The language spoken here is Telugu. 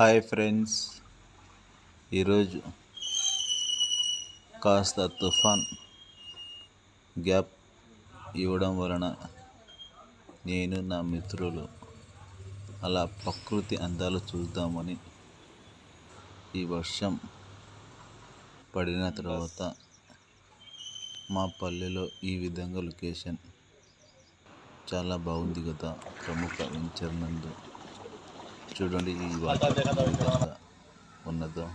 హాయ్ ఫ్రెండ్స్, ఈరోజు కాస్త తుఫాన్ గ్యాప్ ఇవ్వడం వలన నేను నా మిత్రులు అలా ప్రకృతి అందాలు చూద్దామని ఈ వర్షం పడిన తర్వాత మా పల్లెలో ఈ విధంగా లొకేషన్ చాలా బాగుంది కదా. ప్రముఖ వెంచర్ నందు చూడండి ఈ వాటర్ ఏ విధంగా ఉన్నదో.